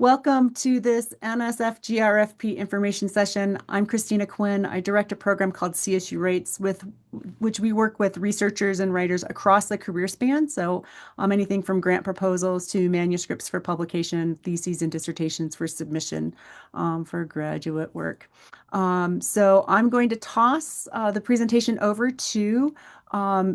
Welcome to this NSF-GRFP information session. I'm Christina Quinn. I direct a program called CSU Rates, with which we work with researchers and writers across the career span. So anything from grant proposals to manuscripts for publication, theses and dissertations for submission for graduate work. So I'm going to toss the presentation over to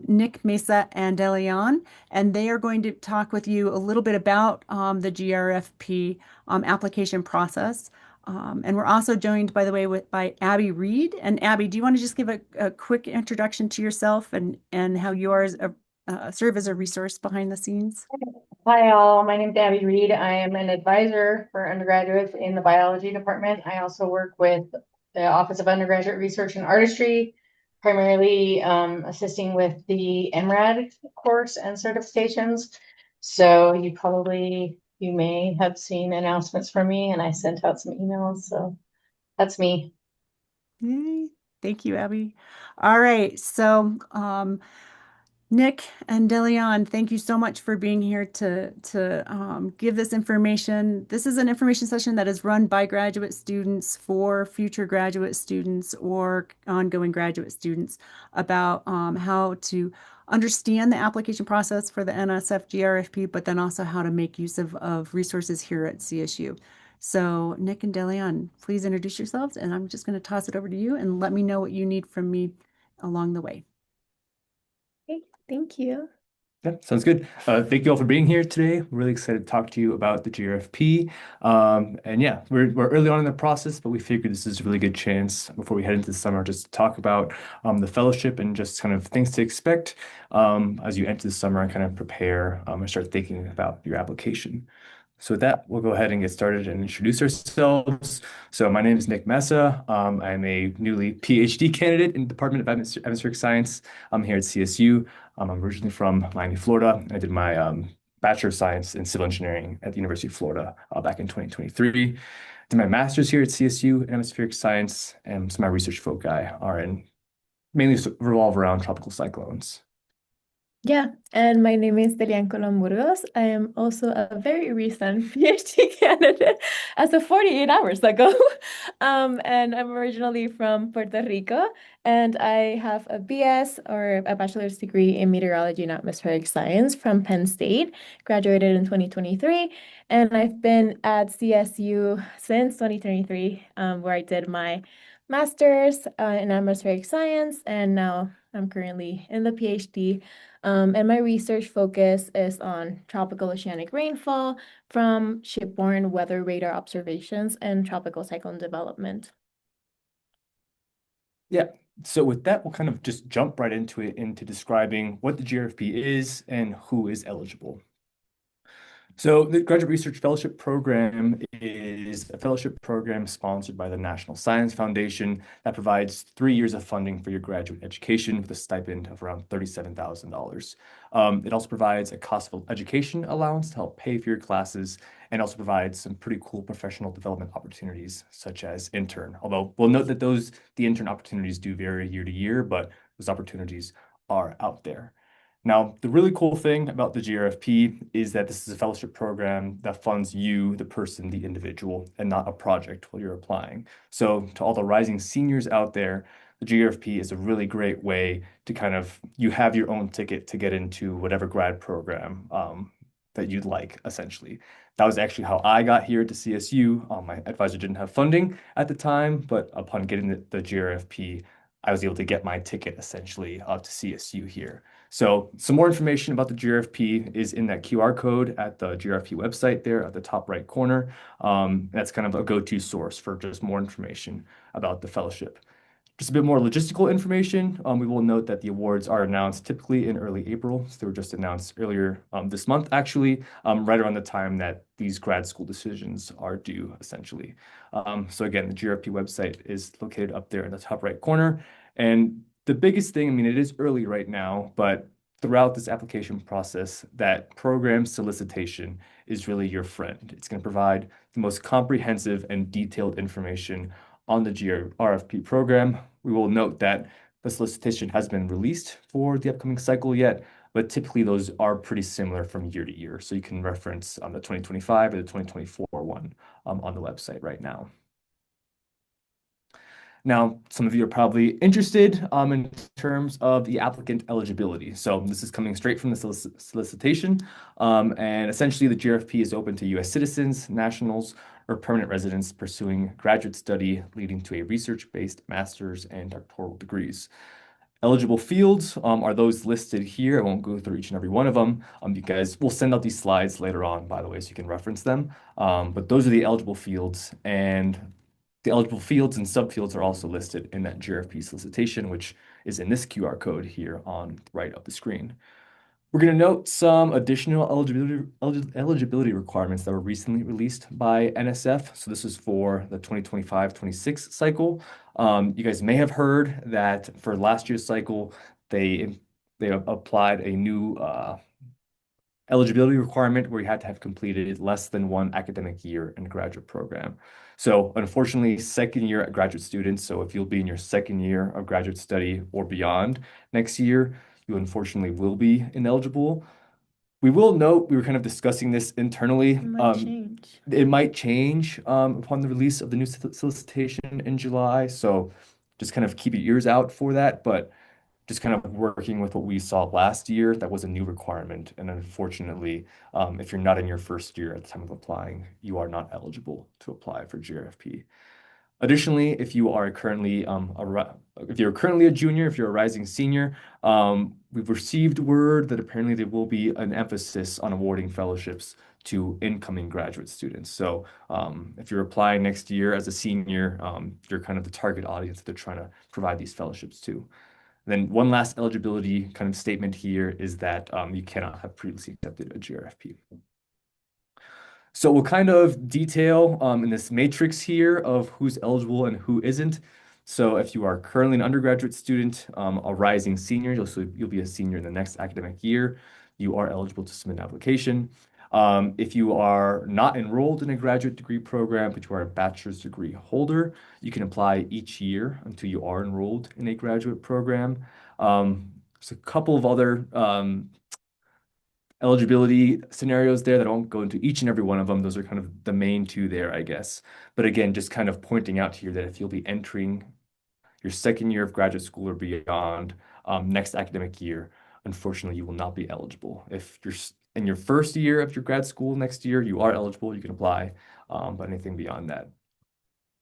Nick Mesa and Delian, and they are going to talk with you a little bit about the GRFP application process. And we're also joined, by the way, by Abby Reed. And Abby, do you want to just give a quick introduction to yourself and how you are serve as a resource behind the scenes? Hi all, my name is Abby Reed. I am an advisor for undergraduates in the biology department. I also work with the Office of Undergraduate Research and Artistry, primarily assisting with the MRAD course and certifications. So you may have seen announcements from me, and I sent out some emails. So that's me. Yay. Thank you, Abby. All right. So, Nick and Delian, thank you so much for being here to give this information. This is an information session that is run by graduate students for future graduate students or ongoing graduate students about how to understand the application process for the NSF-GRFP, but then also how to make use of resources here at CSU. So, Nick and Delian, please introduce yourselves, and I'm just going to toss it over to you and let me know what you need from me along the way. Okay, thank you. Yeah, sounds good. Thank you all for being here today. We're really excited to talk to you about the GRFP. And yeah, we're early on in the process, but we figured this is a really good chance before we head into the summer just to talk about the fellowship and just kind of things to expect as you enter the summer and kind of prepare and start thinking about your application. So with that, we'll go ahead and get started and introduce ourselves. So my name is Nick Mesa. I'm a newly PhD candidate in the Department of Atmospheric Science. I'm here at CSU. I'm originally from Miami, Florida. I did my Bachelor of Science in Civil Engineering at the University of Florida back in 2023. Did my master's here at CSU in Atmospheric Science, and so my research foci are in mainly revolve around tropical cyclones. Yeah, and my name is Delian Colomburgos. I am also a very recent PhD candidate as of 48 hours ago. And I'm originally from Puerto Rico, and I have a BS or a bachelor's degree in meteorology and atmospheric science from Penn State, graduated in 2023. And I've been at CSU since 2023, where I did my master's in atmospheric science, and now I'm currently in the PhD. And my research focus is on tropical oceanic rainfall from shipborne weather radar observations and tropical cyclone development. Yeah. So with that, we'll kind of just jump right into it, into describing what the GRFP is and who is eligible. So the Graduate Research Fellowship Program is a fellowship program sponsored by the National Science Foundation that provides 3 years of funding for your graduate education with a stipend of around $37,000. It also provides a cost of education allowance to help pay for your classes, and also provides some pretty cool professional development opportunities, such as intern. Although we'll note that the intern opportunities do vary year to year, but those opportunities are out there. Now, the really cool thing about the GRFP is that this is a fellowship program that funds you, the person, the individual, and not a project while you're applying. So to all the rising seniors out there, the GRFP is a really great way to you have your own ticket to get into whatever grad program that you'd like, essentially. That was actually how I got here to CSU. My advisor didn't have funding at the time, but upon getting the GRFP, I was able to get my ticket essentially to CSU here. So some more information about the GRFP is in that QR code at the GRFP website there at the top right corner. That's kind of a go-to source for just more information about the fellowship. Just a bit more logistical information. We will note that the awards are announced typically in early April. So they were just announced earlier this month, actually, right around the time that these grad school decisions are due, essentially. So again, the GRFP website is located up there in the top right corner. And the biggest thing, I mean, it is early right now, but throughout this application process, that program solicitation is really your friend. It's going to provide the most comprehensive and detailed information on the GRFP program. We will note that the solicitation has been released for the upcoming cycle yet, but typically those are pretty similar from year to year. So you can reference the 2025 or the 2024 one on the website right now. Now, some of you are probably interested in terms of the applicant eligibility. So this is coming straight from the solicitation. And essentially, the GRFP is open to U.S. citizens, nationals, or permanent residents pursuing graduate study leading to a research-based master's and doctoral degrees. Eligible fields are those listed here. I won't go through each and every one of them. You guys will send out these slides later on, by the way, so you can reference them. But those are the eligible fields, and the eligible fields and subfields are also listed in that GRFP solicitation, which is in this QR code here on the right of the screen. We're going to note some additional eligibility requirements that were recently released by NSF. So this is for the 2025-26 cycle. You guys may have heard that for last year's cycle, they applied a new eligibility requirement where you had to have completed less than one academic year in a graduate program. So unfortunately, second year graduate students, so if you'll be in your second year of graduate study or beyond next year, you unfortunately will be ineligible. We will note, we were kind of discussing this internally. It might change. It might change upon the release of the new solicitation in July. So just kind of keep your ears out for that. But just kind of working with what we saw last year, that was a new requirement. And unfortunately, if you're not in your first year at the time of applying, you are not eligible to apply for GRFP. Additionally, if you are currently a junior, if you're a rising senior, we've received word that apparently there will be an emphasis on awarding fellowships to incoming graduate students. So if you're applying next year as a senior, you're kind of the target audience that they're trying to provide these fellowships to. Then one last eligibility kind of statement here is that you cannot have previously accepted a GRFP. So we'll kind of detail in this matrix here of who's eligible and who isn't. So if you are currently an undergraduate student, a rising senior, you'll be a senior in the next academic year, you are eligible to submit an application. If you are not enrolled in a graduate degree program, but you are a bachelor's degree holder, you can apply each year until you are enrolled in a graduate program. There's a couple of other eligibility scenarios there that I won't go into each and every one of them. Those are kind of the main two there, I guess. But again, just kind of pointing out here that if you'll be entering your second year of graduate school or beyond next academic year, unfortunately, you will not be eligible. If you're in your first year of your grad school next year, you are eligible, you can apply, but anything beyond that,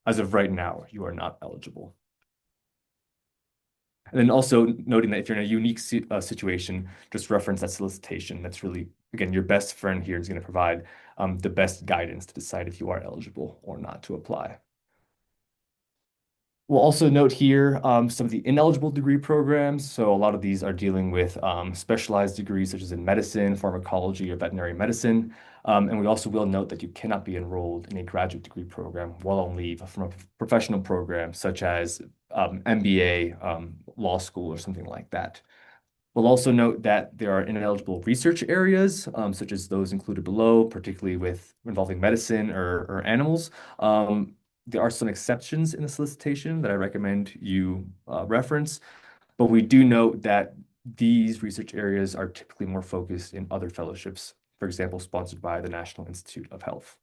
as of right now, you are not eligible. And then also noting that if you're in a unique situation, just reference that solicitation. That's really, again, your best friend here is going to provide the best guidance to decide if you are eligible or not to apply. We'll also note here some of the ineligible degree programs. So a lot of these are dealing with specialized degrees such as in medicine, pharmacology, or veterinary medicine. And we also will note that you cannot be enrolled in a graduate degree program while on leave from a professional program such as MBA, law school, or something like that. We'll also note that there are ineligible research areas, such as those included below, particularly involving medicine or animals. There are some exceptions in the solicitation that I recommend you reference, but we do note that these research areas are typically more focused in other fellowships, for example, sponsored by the National Institute of Health.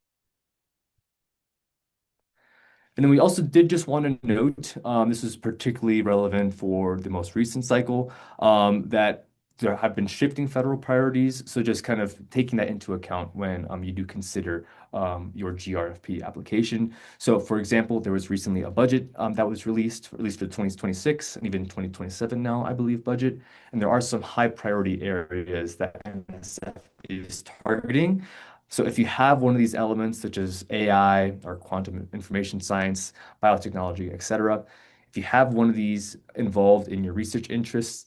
And then we also did just want to note, this is particularly relevant for the most recent cycle, that there have been shifting federal priorities. So just kind of taking that into account when you do consider your GRFP application. So for example, there was recently a budget that was released, at least for the 2026 and even 2027 now, I believe, budget. And there are some high priority areas that NSF is targeting. So if you have one of these elements, such as AI or quantum information science, biotechnology, et cetera, if you have one of these involved in your research interests,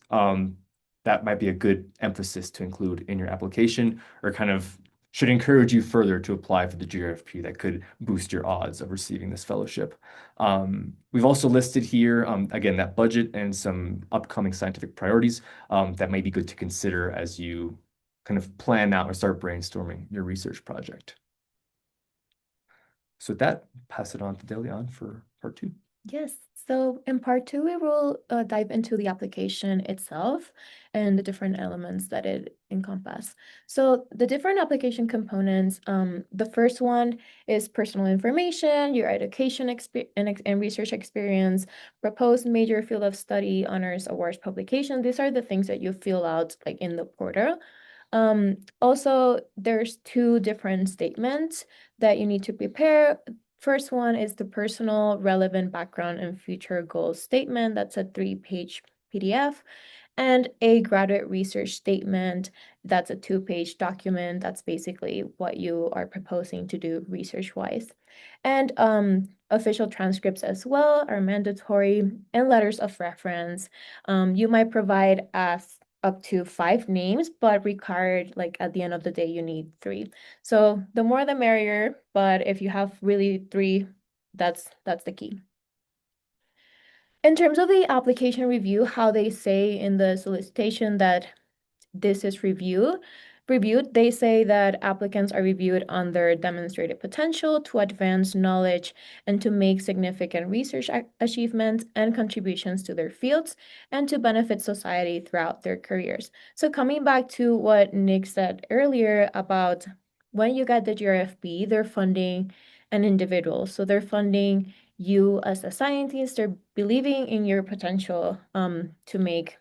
that might be a good emphasis to include in your application, or kind of should encourage you further to apply for the GRFP that could boost your odds of receiving this fellowship. We've also listed here, again, that budget and some upcoming scientific priorities that may be good to consider as you kind of plan out or start brainstorming your research project. So with that, pass it on to Delian for part 2. Yes. So in part two, we will dive into the application itself and the different elements that it encompass. So the different application components, the first one is personal information, your education and research experience, proposed major field of study, honors, awards, publication. These are the things that you fill out like in the portal. Also, there's two different statements that you need to prepare. First one is the personal relevant background and future goals statement. That's a 3-page PDF. And a graduate research statement. That's a 2-page document. That's basically what you are proposing to do research-wise. And official transcripts as well are mandatory, and letters of reference. You might provide as up to 5 names, but required, like at the end of the day, you need 3. So the more the merrier, but if you have really 3, that's the key. In terms of the application review, how they say in the solicitation that this is reviewed, they say that applicants are reviewed on their demonstrated potential to advance knowledge and to make significant research achievements and contributions to their fields and to benefit society throughout their careers. So coming back to what Nick said earlier about when you get the GRFP, they're funding an individual. So they're funding you as a scientist. They're believing in your potential to make,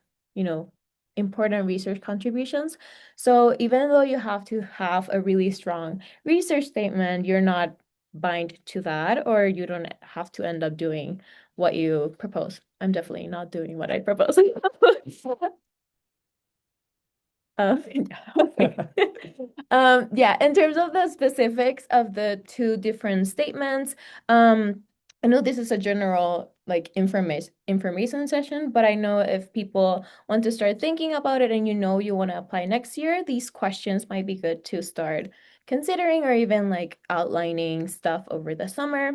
important research contributions. So even though you have to have a really strong research statement, you're not bind to that, or you don't have to end up doing what you propose. I'm definitely not doing what I propose. Yeah, in terms of the specifics of the two different statements, I know this is a general like information session, but I know if people want to start thinking about it and you want to apply next year, these questions might be good to start considering or even like outlining stuff over the summer.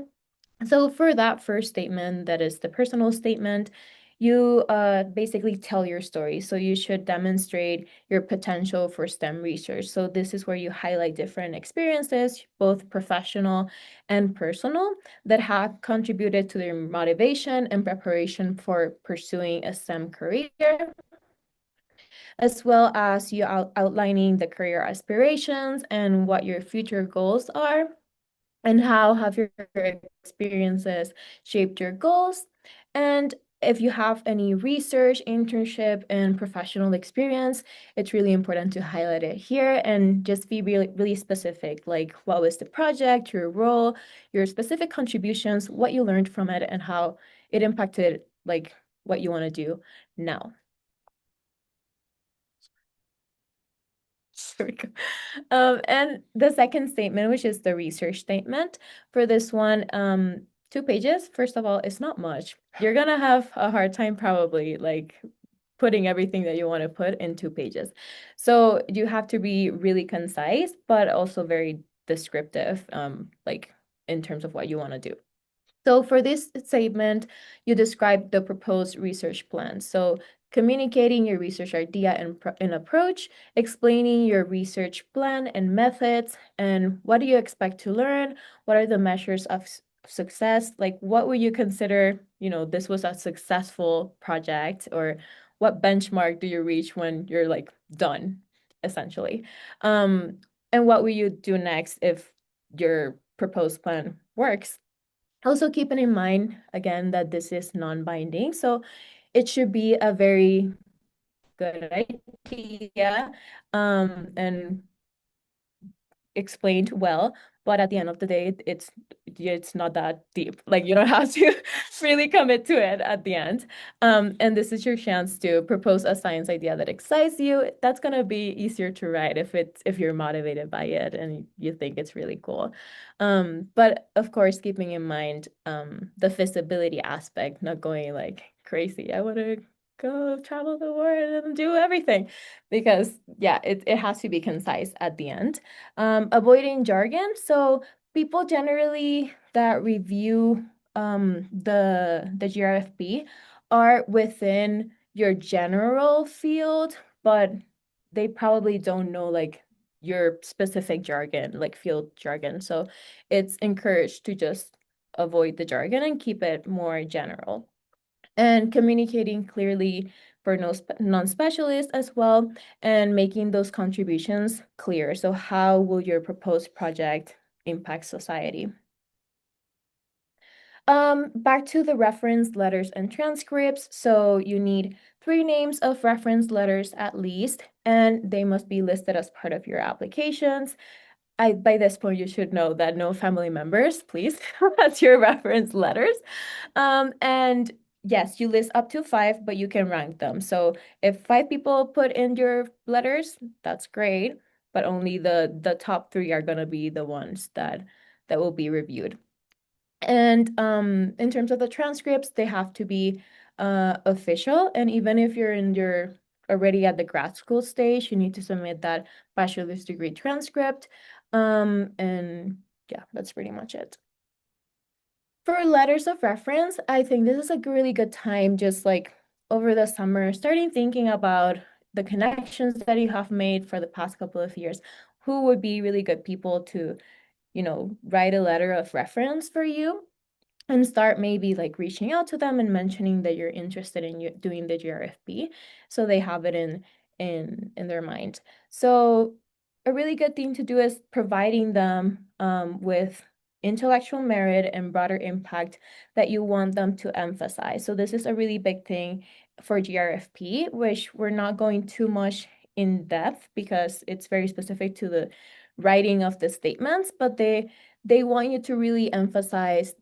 So for that first statement, that is the personal statement, you basically tell your story. So you should demonstrate your potential for STEM research. So this is where you highlight different experiences, both professional and personal, that have contributed to their motivation and preparation for pursuing a STEM career, as well as you outlining the career aspirations and what your future goals are and how have your experiences shaped your goals. And if you have any research, internship, and professional experience, it's really important to highlight it here and just be really, really specific, like what was the project, your role, your specific contributions, what you learned from it, and how it impacted like what you want to do now. There we go. And the second statement, which is the research statement, for this one, 2 pages. First of all, it's not much. You're gonna have a hard time probably like putting everything that you want to put in 2 pages. So you have to be really concise, but also very descriptive, like in terms of what you want to do. So for this statement, you describe the proposed research plan. So communicating your research idea and approach, explaining your research plan and methods, and what do you expect to learn? What are the measures of success? Like what would you consider, this was a successful project, or what benchmark do you reach when you're like done, essentially? And what will you do next if your proposed plan works? Also keeping in mind, again, that this is non-binding, so it should be a very good idea and explained well, but at the end of the day, it's not that deep. Like you don't have to really commit to it at the end. And this is your chance to propose a science idea that excites you. That's gonna be easier to write if you're motivated by it and you think it's really cool. But of course, keeping in mind the feasibility aspect, not going like crazy. I want to go travel the world and do everything, because yeah, it has to be concise at the end. Avoiding jargon. So people generally that review the GRFP are within your general field, but they probably don't know like your specific jargon, like field jargon. So it's encouraged to just avoid the jargon and keep it more general. And communicating clearly for non-specialists as well, and making those contributions clear. So how will your proposed project impact society? Back to the reference letters and transcripts. So you need 3 names of reference letters at least, and they must be listed as part of your applications. By this point, you should know that no family members, please, as your reference letters. And yes, you list up to 5, but you can rank them. So if 5 people put in your letters, that's great, but only the top 3 are gonna be the ones that will be reviewed. And in terms of the transcripts, they have to be official. And even if you're already at the grad school stage, you need to submit that bachelor's degree transcript. And yeah, that's pretty much it. For letters of reference, I think this is a really good time, just like over the summer, starting thinking about the connections that you have made for the past couple of years. Who would be really good people to, write a letter of reference for you? And start maybe like reaching out to them and mentioning that you're interested in doing the GRFP, so they have it in their mind. So a really good thing to do is providing them with intellectual merit and broader impact that you want them to emphasize. So this is a really big thing for GRFP, which we're not going too much in depth because it's very specific to the writing of the statements, but they want you to really emphasize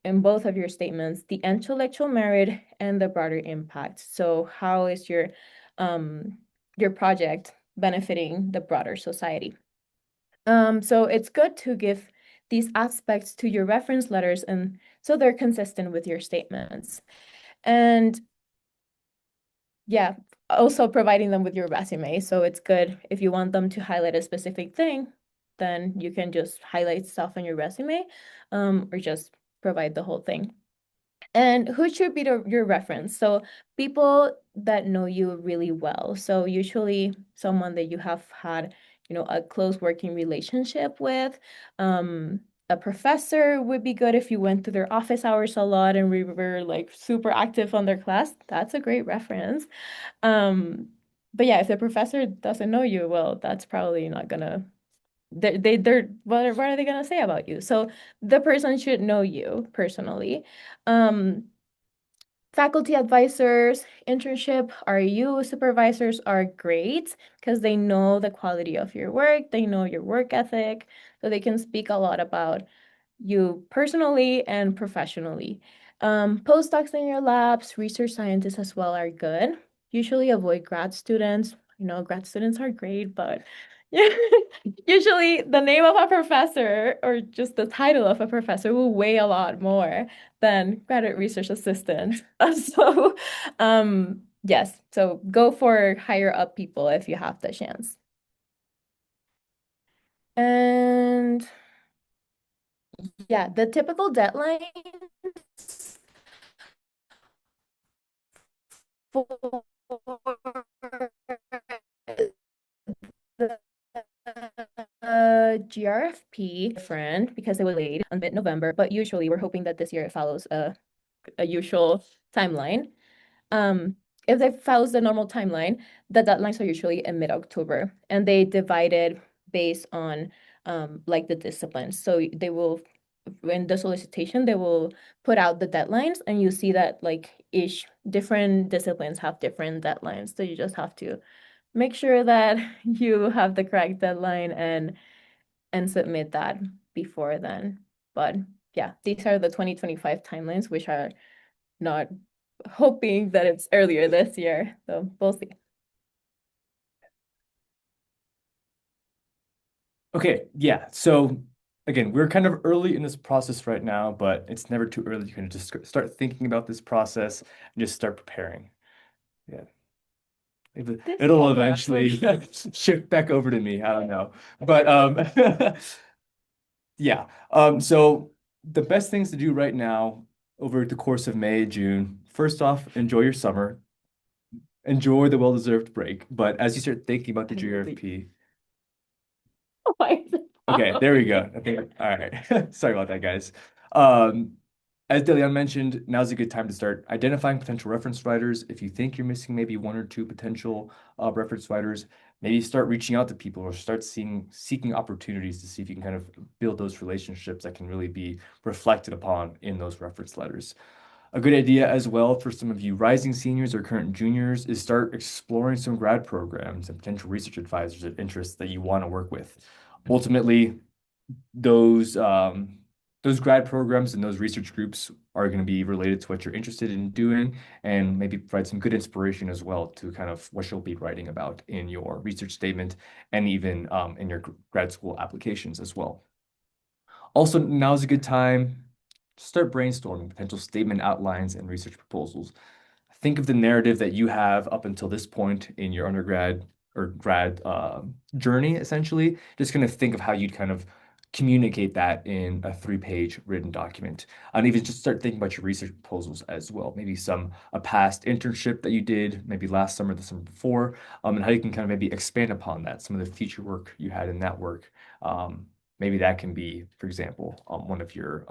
in both of your statements the intellectual merit and the broader impact. So how is your project benefiting the broader society? So it's good to give these aspects to your reference letters, and so they're consistent with your statements. And yeah, also providing them with your resume. So it's good if you want them to highlight a specific thing, then you can just highlight stuff on your resume, or just provide the whole thing. And who should be your reference? So people that know you really well. So usually someone that you have had, a close working relationship with. A professor would be good if you went to their office hours a lot and we were like super active on their class. That's a great reference. But yeah, if the professor doesn't know you, well, that's probably not gonna they're what are they gonna say about you? So the person should know you personally. Faculty advisors, internship, RU supervisors are great because they know the quality of your work, they know your work ethic, so they can speak a lot about you personally and professionally. Postdocs in your labs, research scientists as well are good. Usually avoid grad students. Grad students are great, but usually the name of a professor or just the title of a professor will weigh a lot more than graduate research assistant. So, yes, so go for higher up people if you have the chance. And yeah, the typical deadline for the GRFP different because it was late on mid-November, but usually we're hoping that this year it follows a usual timeline. If it follows the normal timeline, the deadlines are usually in mid-October, and they divided based on like the disciplines. So they will, in the solicitation, they will put out the deadlines, and you see that like each different disciplines have different deadlines. So you just have to make sure that you have the correct deadline and submit that before then. But yeah, these are the 2025 timelines, which are not hoping that it's earlier this year. So we'll see. Okay, yeah. So again, we're kind of early in this process right now, but it's never too early. You can just start thinking about this process and just start preparing. Yeah. It'll eventually shift back over to me. I don't know. But yeah. So the best things to do right now over the course of May, June, first off, enjoy your summer. Enjoy the well-deserved break. But as you start thinking about the GRFP, Why is it okay, there we go. I think all right. Sorry about that, guys. As Delian mentioned, now's a good time to start identifying potential reference writers. If you think you're missing maybe one or two potential reference writers, maybe start reaching out to people or start seeking opportunities to see if you can kind of build those relationships that can really be reflected upon in those reference letters. A good idea as well for some of you rising seniors or current juniors is start exploring some grad programs and potential research advisors of interest that you want to work with. Ultimately, those those grad programs and those research groups are going to be related to what you're interested in doing and maybe provide some good inspiration as well to kind of what you'll be writing about in your research statement and even in your grad school applications as well. Also, now is a good time to start brainstorming potential statement outlines and research proposals. Think of the narrative that you have up until this point in your undergrad or grad journey, essentially. Just kind of think of how you'd kind of communicate that in a 3-page written document. And even just start thinking about your research proposals as well. Maybe a past internship that you did, maybe last summer, the summer before, and how you can kind of maybe expand upon that, some of the future work you had in that work. Maybe that can be, for example, one of your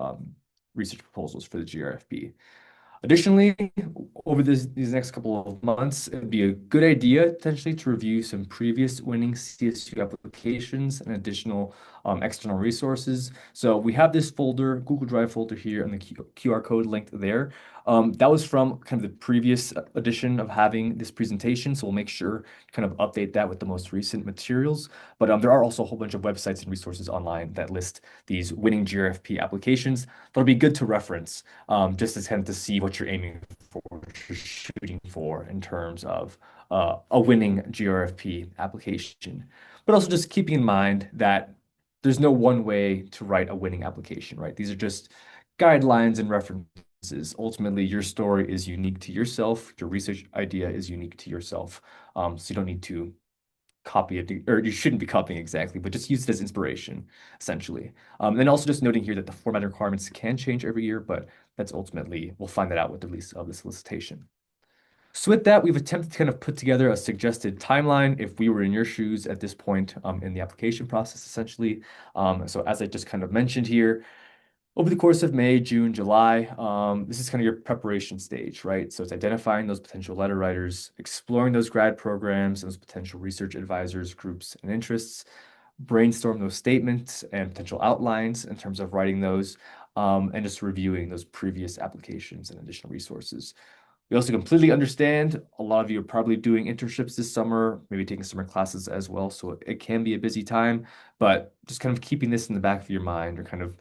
research proposals for the GRFP. Additionally, over these next couple of months, it would be a good idea potentially to review some previous winning CSU applications and additional external resources. So we have this folder, Google Drive folder here, and the QR code linked there. That was from kind of the previous edition of having this presentation, so we'll make sure to kind of update that with the most recent materials. But there are also a whole bunch of websites and resources online that list these winning GRFP applications. That'll be good to reference, just as kind of to see what you're aiming for, what you're shooting for in terms of a winning GRFP application. But also just keeping in mind that there's no one way to write a winning application, right? These are just guidelines and references. Ultimately, your story is unique to yourself. Your research idea is unique to yourself. So you don't need to copy it, or you shouldn't be copying exactly, but just use it as inspiration, essentially. And then also just noting here that the format requirements can change every year, but that's ultimately, we'll find that out with the release of the solicitation. So with that, we've attempted to kind of put together a suggested timeline if we were in your shoes at this point in the application process, essentially. So as I just kind of mentioned here, over the course of May, June, July, this is kind of your preparation stage, right? So it's identifying those potential letter writers, exploring those grad programs, those potential research advisors, groups, and interests, brainstorm those statements and potential outlines in terms of writing those, and just reviewing those previous applications and additional resources. We also completely understand a lot of you are probably doing internships this summer, maybe taking summer classes as well. So it can be a busy time, but just kind of keeping this in the back of your mind or kind of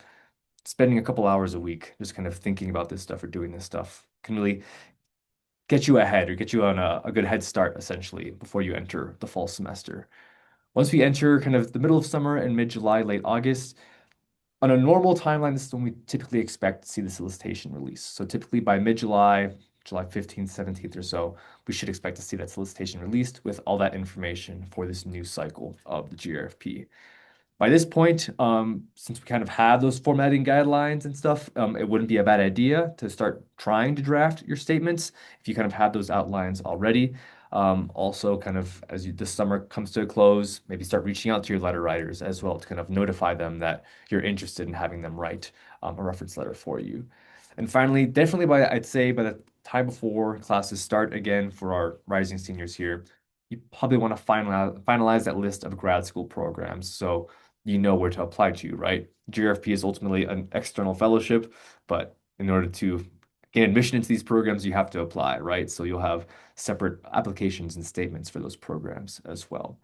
spending a couple hours a week just kind of thinking about this stuff or doing this stuff can really get you ahead or get you on a good head start, essentially, before you enter the fall semester. Once we enter kind of the middle of summer and mid-July, late August, on a normal timeline, this is when we typically expect to see the solicitation release. So typically by mid-July, July 15th, 17th or so, we should expect to see that solicitation released with all that information for this new cycle of the GRFP. By this point, since we kind of have those formatting guidelines and stuff, it wouldn't be a bad idea to start trying to draft your statements if you kind of have those outlines already. Also, kind of as this summer comes to a close, maybe start reaching out to your letter writers as well to kind of notify them that you're interested in having them write a reference letter for you. And finally, definitely I'd say by the time before classes start again for our rising seniors here, you probably want to finalize that list of grad school programs so you know where to apply to, right? GRFP is ultimately an external fellowship, but in order to gain admission into these programs, you have to apply, right? So you'll have separate applications and statements for those programs as well.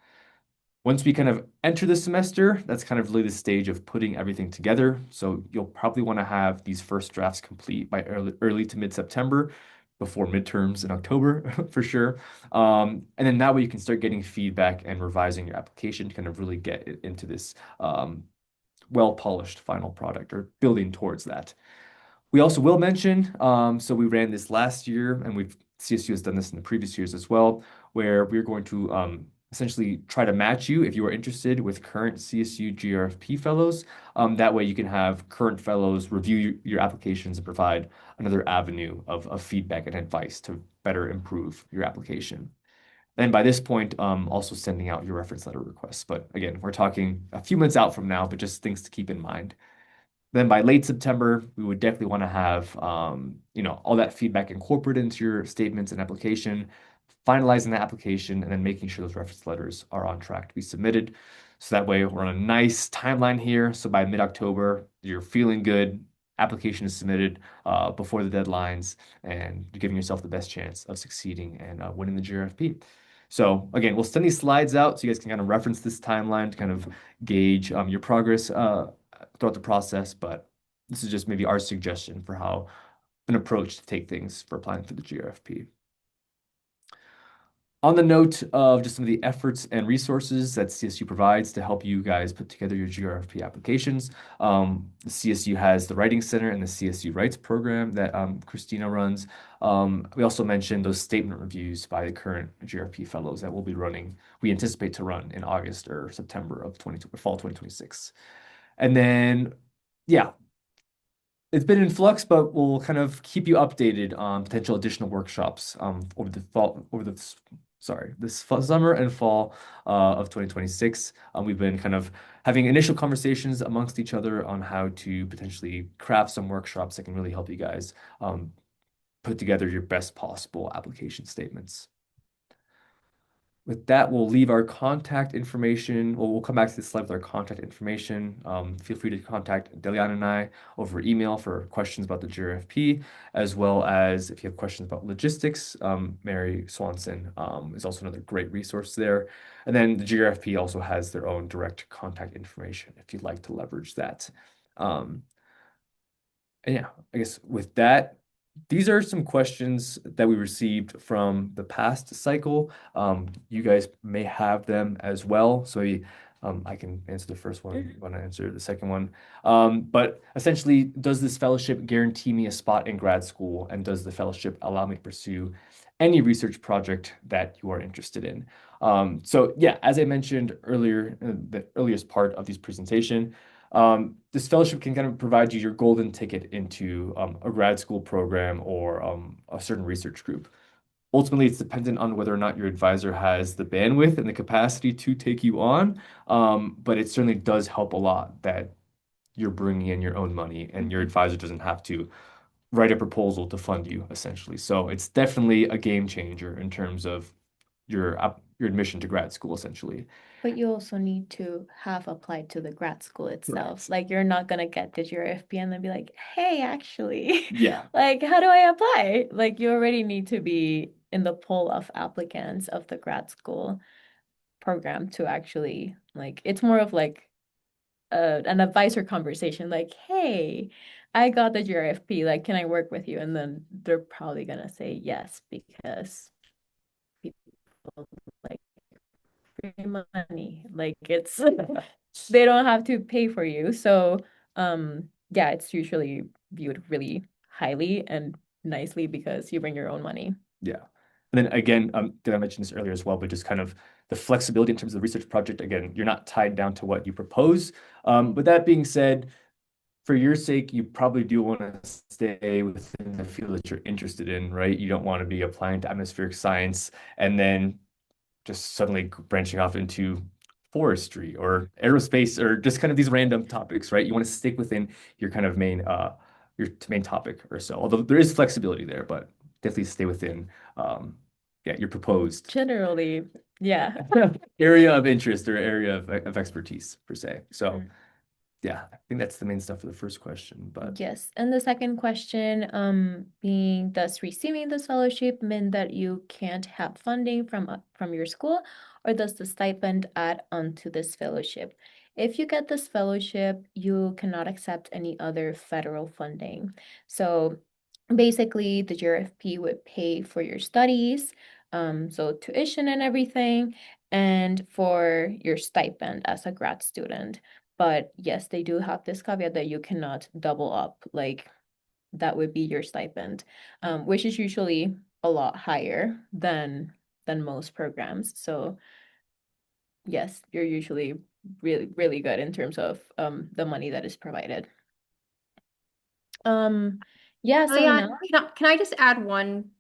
Once we kind of enter the semester, that's kind of really the stage of putting everything together. So you'll probably want to have these first drafts complete by early to mid-September before midterms in October for sure. And then that way you can start getting feedback and revising your application to kind of really get it into this well-polished final product or building towards that. We also will mention, so we ran this last year and CSU has done this in the previous years as well, where we're going to essentially try to match you if you are interested with current CSU GRFP fellows. That way you can have current fellows review your applications and provide another avenue of feedback and advice to better improve your application. And by this point, also sending out your reference letter requests. But again, we're talking a few months out from now, but just things to keep in mind. Then by late September, we would definitely want to have all that feedback incorporated into your statements and application, finalizing the application, and then making sure those reference letters are on track to be submitted. So that way we're on a nice timeline here. So by mid-October, you're feeling good. Application is submitted before the deadlines, and you're giving yourself the best chance of succeeding and winning the GRFP. So again, we'll send these slides out so you guys can kind of reference this timeline to kind of gauge your progress throughout the process. But this is just maybe our suggestion for how an approach to take things for applying for the GRFP. On the note of just some of the efforts and resources that CSU provides to help you guys put together your GRFP applications, the CSU has the Writing Center and the CSU Writes program that Christina runs. We also mentioned those statement reviews by the current GRFP fellows that we'll be running. We anticipate to run in August or September of fall 2026. And then, yeah, it's been in flux, but we'll kind of keep you updated on potential additional workshops this summer and fall of 2026. We've been kind of having initial conversations amongst each other on how to potentially craft some workshops that can really help you guys put together your best possible application statements. With that, we'll leave our contact information. Well, we'll come back to this slide with our contact information. Feel free to contact Deliana and I over email for questions about the GRFP, as well as if you have questions about logistics, Mary Swanson is also another great resource there. And then the GRFP also has their own direct contact information if you'd like to leverage that. And yeah, I guess with that, these are some questions that we received from the past cycle. You guys may have them as well. So I can answer the first one. You want to answer the second one. But essentially, does this fellowship guarantee me a spot in grad school? And does the fellowship allow me to pursue any research project that you are interested in? So yeah, as I mentioned earlier, the earliest part of this presentation, this fellowship can kind of provide you your golden ticket into a grad school program or a certain research group. Ultimately, it's dependent on whether or not your advisor has the bandwidth and the capacity to take you on, but it certainly does help a lot that you're bringing in your own money and your advisor doesn't have to write a proposal to fund you, essentially. So it's definitely a game changer in terms of your admission to grad school, essentially. But you also need to have applied to the grad school itself. Correct. Like you're not gonna get to your FP and then be like, hey, actually, Yeah. like how do I apply? Like you already need to be in the pool of applicants of the grad school program to actually like it's more of like an advisor conversation, like, hey, I got the GRFP, like, can I work with you? And then they're probably gonna say yes because people like free money. Like it's they don't have to pay for you. So yeah, it's usually viewed really highly and nicely because you bring your own money. Yeah. And then again, did I mention this earlier as well, but just kind of the flexibility in terms of the research project. Again, you're not tied down to what you propose. But that being said, for your sake, you probably do want to stay within the field that you're interested in, right? You don't want to be applying to atmospheric science and then just suddenly branching off into forestry or aerospace or just kind of these random topics, right? You want to stick within your kind of your main topic or so. Although there is flexibility there, but definitely stay within your proposed Generally, yeah. area of interest or area of expertise per se. So Mm. yeah, I think that's the main stuff for the first question. But Yes. And the second question, being does receiving this fellowship mean that you can't have funding from your school, or does the stipend add on to this fellowship? If you get this fellowship, you cannot accept any other federal funding. So basically, the GRFP would pay for your studies, so tuition and everything, and for your stipend as a grad student. But yes, they do have this caveat that you cannot double up, like that would be your stipend, which is usually a lot higher than most programs. So yes, you're usually really, really good in terms of the money that is provided. Yeah, so Leon, now can I just add one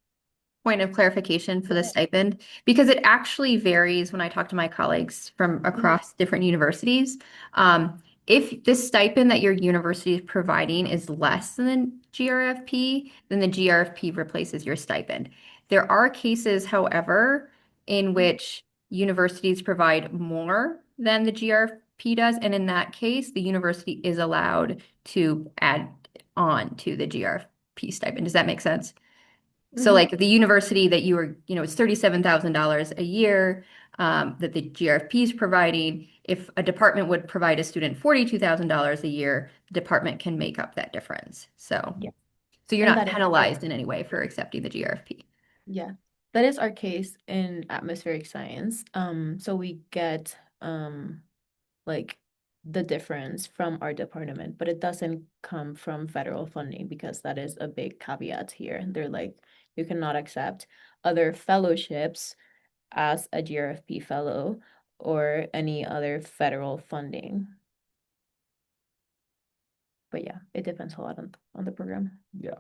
point of clarification for the yeah. stipend? Because it actually varies when I talk to my colleagues from across different universities. if the stipend that your university is providing is less than GRFP, then the GRFP replaces your stipend. There are cases, however, in which universities provide more than the GRFP does, and in that case, the university is allowed to add on to the GRFP stipend. Does that make sense? So like the university that you were, it's $37,000 a year that the GRFP is providing. If a department would provide a student $42,000 a year, the department can make up that difference. So, Yeah. so you're And not that is penalized in any way for accepting the GRFP. Yeah, that is our case in atmospheric science. So we get like the difference from our department, but it doesn't come from federal funding because that is a big caveat here. They're like, you cannot accept other fellowships as a GRFP fellow or any other federal funding. But yeah, it depends a lot on the program. Yeah.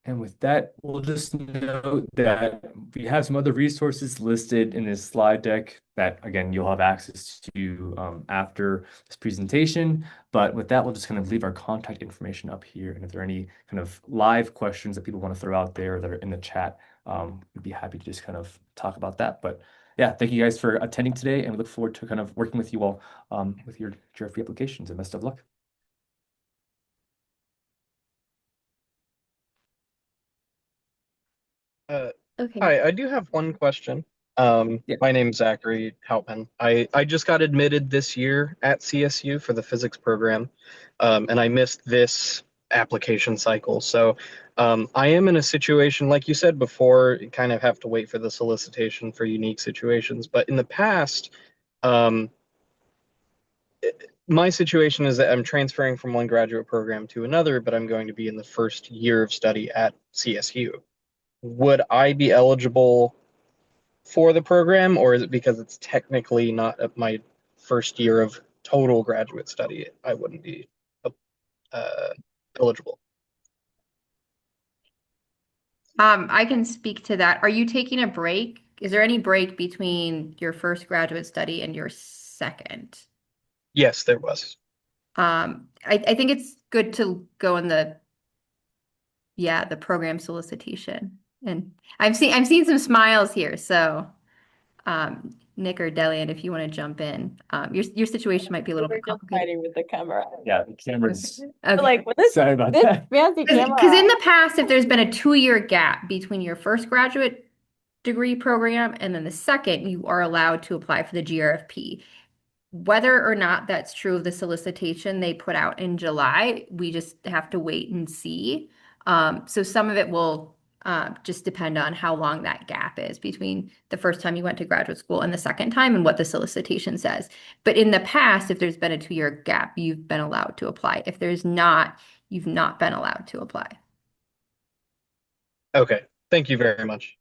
And with that, we'll just note that we have some other resources listed in this slide deck that, again, you'll have access to after this presentation. But with that, we'll just kind of leave our contact information up here. And if there are any kind of live questions that people want to throw out there that are in the chat, we'd be happy to just kind of talk about that. But yeah, thank you guys for attending today, and we look forward to kind of working with you all with your GRFP applications, and best of luck. Okay. Hi, I do have one question. Yeah. My name's Zachary Houtman. I just got admitted this year at CSU for the physics program, and I missed this application cycle. So I am in a situation, like you said before, you kind of have to wait for the solicitation for unique situations. But in the past, my situation is that I'm transferring from one graduate program to another, but I'm going to be in the first year of study at CSU. Would I be eligible for the program, or is it because it's technically not my first year of total graduate study, I wouldn't be eligible? I can speak to that. Are you taking a break? Is there any break between your first graduate study and your second? Yes, there was. I think it's good to go in the program solicitation. And I'm seeing some smiles here. So Nick or Delian, if you want to jump in, your situation might be a little bit complicated. Fighting with the camera. Yeah, the camera's Okay. Like with this, sorry about this that. fancy camera. Because in the past, if there's been a 2-year gap between your first graduate degree program and then the second, you are allowed to apply for the GRFP. Whether or not that's true of the solicitation they put out in July, we just have to wait and see. So some of it will just depend on how long that gap is between the first time you went to graduate school and the second time and what the solicitation says. But in the past, if there's been a 2-year gap, you've been allowed to apply. If there's not, you've not been allowed to apply. Okay, thank you very much.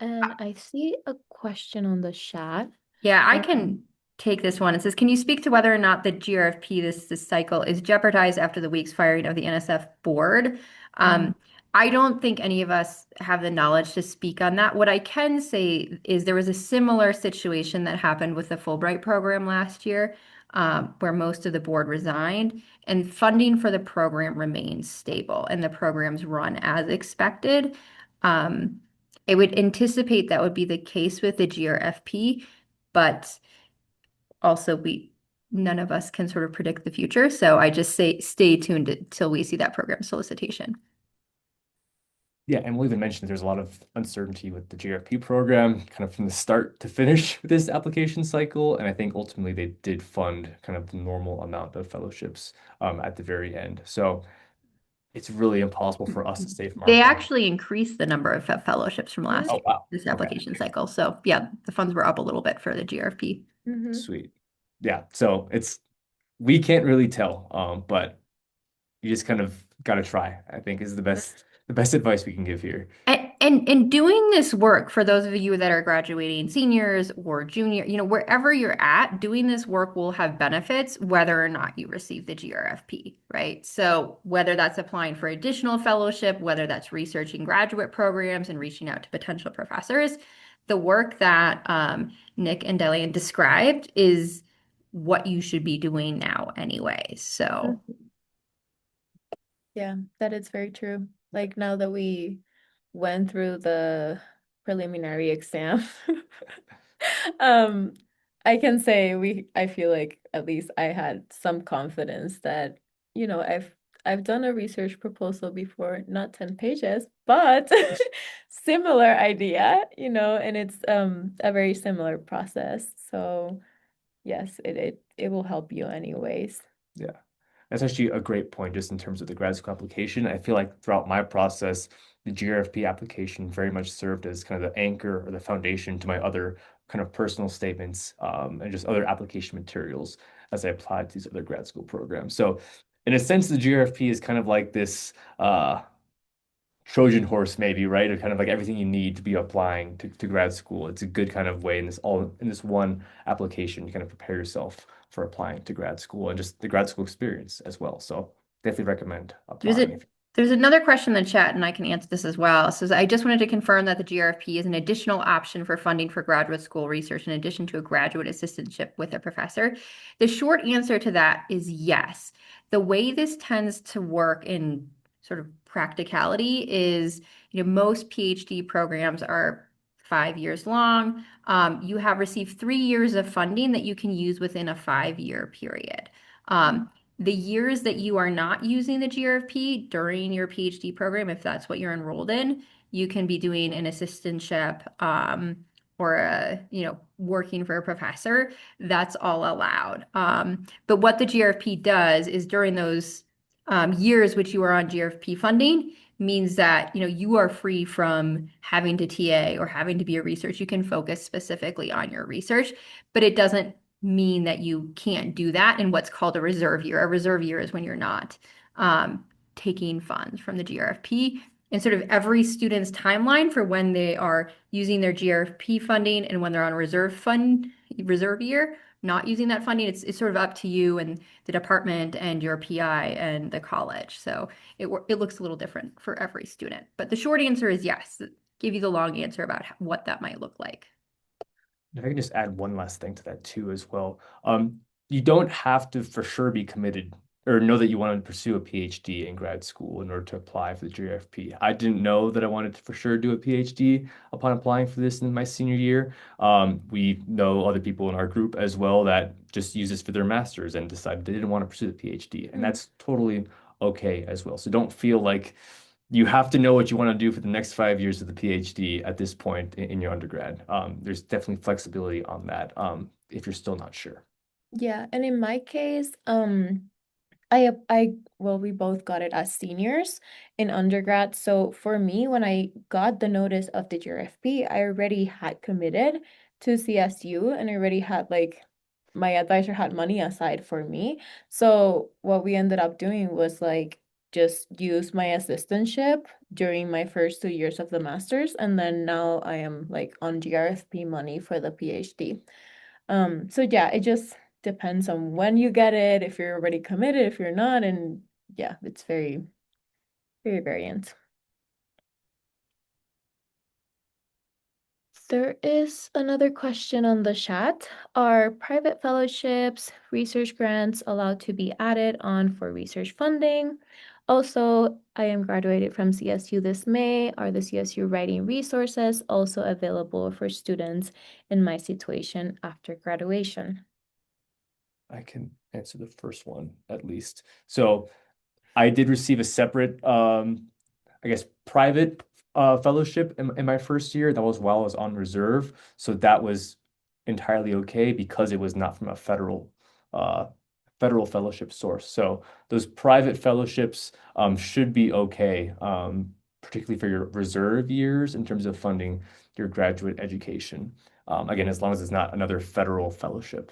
And I see a question on the chat. Yeah, I can take this one. It says, can you speak to whether or not the GRFP this cycle is jeopardized after the week's firing of the NSF board? I don't think any of us have the knowledge to speak on that. What I can say is there was a similar situation that happened with the Fulbright program last year, where most of the board resigned, and funding for the program remains stable, and the programs run as expected. I would anticipate that would be the case with the GRFP, but also none of us can sort of predict the future. So I just say stay tuned until we see that program solicitation. Yeah, and we'll even mention that there's a lot of uncertainty with the GRFP program, kind of from the start to finish with this application cycle. And I think ultimately they did fund kind of the normal amount of fellowships at the very end. So it's really impossible for us to say from our They side. actually increased the number of fellowships from last Oh, year, wow. this Okay. application cycle. So yeah, the funds were up a little bit for the GRFP. Sweet. Yeah, so we can't really tell, but you just kind of got to try, I think, is the best advice we can give here. And doing this work, for those of you that are graduating seniors or junior, wherever you're at, doing this work will have benefits whether or not you receive the GRFP, right? So whether that's applying for additional fellowship, whether that's researching graduate programs and reaching out to potential professors, the work that Nick and Delian described is what you should be doing now anyway. So Yeah, that is very true. Like now that we went through the preliminary exam, um, I can say I feel like at least I had some confidence that, I've done a research proposal before, not 10 pages, but similar idea, and it's a very similar process. So yes, it will help you anyways. Yeah. That's actually a great point just in terms of the grad school application. I feel like throughout my process, the GRFP application very much served as kind of the anchor or the foundation to my other kind of personal statements and just other application materials as I applied to these other grad school programs. So in a sense, the GRFP is kind of like this Trojan horse, maybe, right? Or kind of like everything you need to be applying to grad school. It's a good kind of way in this one application, you kind of prepare yourself for applying to grad school and just the grad school experience as well. So definitely recommend there's applying. there's another question in the chat, and I can answer this as well. It says, I just wanted to confirm that the GRFP is an additional option for funding for graduate school research in addition to a graduate assistantship with a professor. The short answer to that is yes. The way this tends to work in sort of practicality is, most PhD programs are 5 years long. You have received 3 years of funding that you can use within a 5-year period. The years that you are not using the GRFP during your PhD program, if that's what you're enrolled in, you can be doing an assistantship or working for a professor. That's all allowed. But what the GRFP does is during those years which you are on GRFP funding means that you are free from having to TA or having to be a research. You can focus specifically on your research, but it doesn't mean that you can't do that in what's called a reserve year. A reserve year is when you're not taking funds from the GRFP. And sort of every student's timeline for when they are using their GRFP funding and when they're on a reserve year, not using that funding, it's sort of up to you and the department and your PI and the college. So it looks a little different for every student. But the short answer is yes. Give you the long answer about what that might look like. If I can just add one last thing to that too as well. You don't have to for sure be committed or know that you want to pursue a PhD in grad school in order to apply for the GRFP. I didn't know that I wanted to for sure do a PhD upon applying for this in my senior year. We know other people in our group as well that just use this for their masters and decided they didn't want to pursue the PhD, and that's totally okay as well. So don't feel like you have to know what you want to do for the next 5 years of the PhD at this point in your undergrad. There's definitely flexibility on that if you're still not sure. Yeah, and in my case, well, we both got it as seniors in undergrad. So for me, when I got the notice of the GRFP, I already had committed to CSU and I already had my advisor had money aside for me. So what we ended up doing was just use my assistantship during my first 2 years of the master's, and then now I am on GRFP money for the PhD. So yeah, it just depends on when you get it, if you're already committed, if you're not, and yeah, it's very, very variant. There is another question on the chat. Are private fellowships, research grants allowed to be added on for research funding? Also, I am graduated from CSU this May. Are the CSU writing resources also available for students in my situation after graduation? I can answer the first one at least. So I did receive a separate, I guess, private fellowship in my first year. That was while I was on reserve. So that was entirely okay because it was not from a federal fellowship source. So those private fellowships should be okay, particularly for your reserve years in terms of funding your graduate education. Again, as long as it's not another federal fellowship.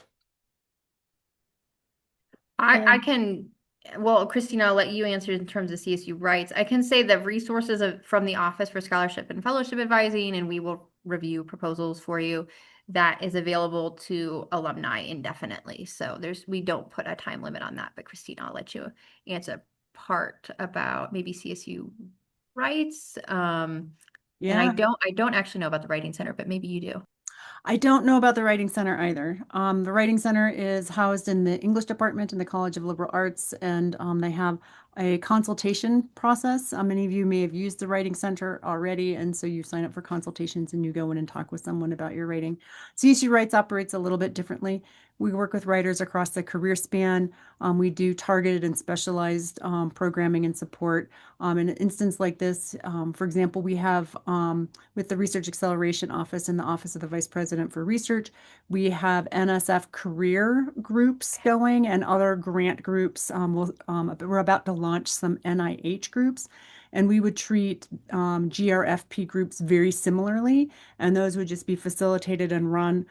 I can, well, Christina, I'll let you answer in terms of CSU rights. I can say that resources from the Office for Scholarship and Fellowship Advising, and we will review proposals for you, that is available to alumni indefinitely. So we don't put a time limit on that, but Christina, I'll let you answer part about maybe CSU rights. And I Yeah. don't actually know about the Writing Center, but maybe you do. I don't know about the Writing Center either. The Writing Center is housed in the English department in the College of Liberal Arts, and they have a consultation process. Many of you may have used the Writing Center already, and so you sign up for consultations and you go in and talk with someone about your writing. CSU Writes operates a little bit differently. We work with writers across the career span. We do targeted and specialized programming and support. In an instance like this, for example, we have with the Research Acceleration Office and the Office of the Vice President for Research, we have NSF career groups going and other grant groups. We're about to launch some NIH groups, and we would treat GRFP groups very similarly, and those would just be facilitated and run.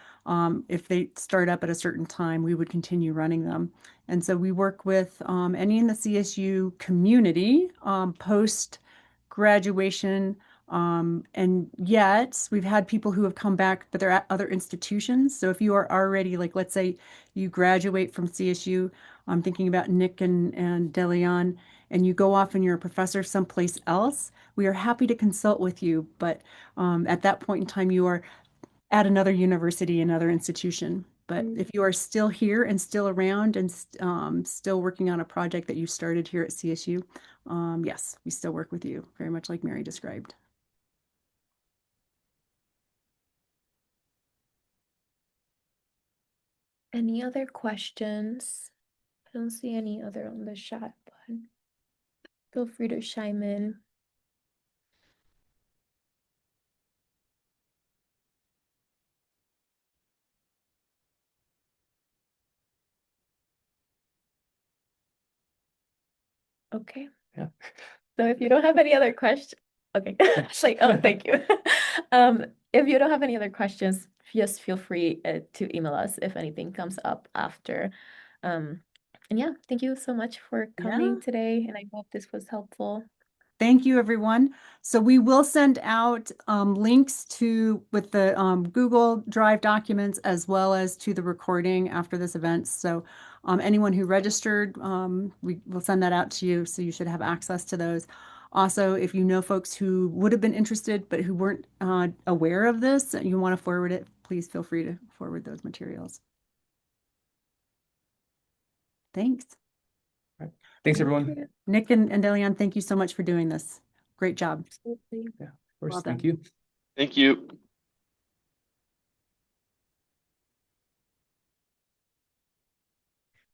If they start up at a certain time, we would continue running them. And so we work with any in the CSU community post graduation. And yet we've had people who have come back, but they're at other institutions. So if you are already, like, let's say you graduate from CSU, I'm thinking about Nick and Delian, and you go off and you're a professor someplace else, we are happy to consult with you. But at that point in time, you are at another university, another institution. But if you are still here and still around and still working on a project that you started here at CSU, yes, we still work with you, very much like Mary described. Any other questions? I don't see any other on the chat, but feel free to chime in. Okay. Yeah. So if you don't have any other questions, okay. It's like, oh, thank you. If you don't have any other questions, just feel free to email us if anything comes up after. And yeah, thank you so much for coming today, and I hope this was helpful. Thank you, everyone. So we will send out links with the Google Drive documents as well as to the recording after this event. So anyone who registered, we will send that out to you. So you should have access to those. Also, if you know folks who would have been interested but who weren't aware of this and you want to forward it, please feel free to forward those materials. Thanks. Thanks, everyone. Nick and Delian, thank you so much for doing this. Great job. Absolutely. Yeah, of course. Well Thank done. you. Thank you.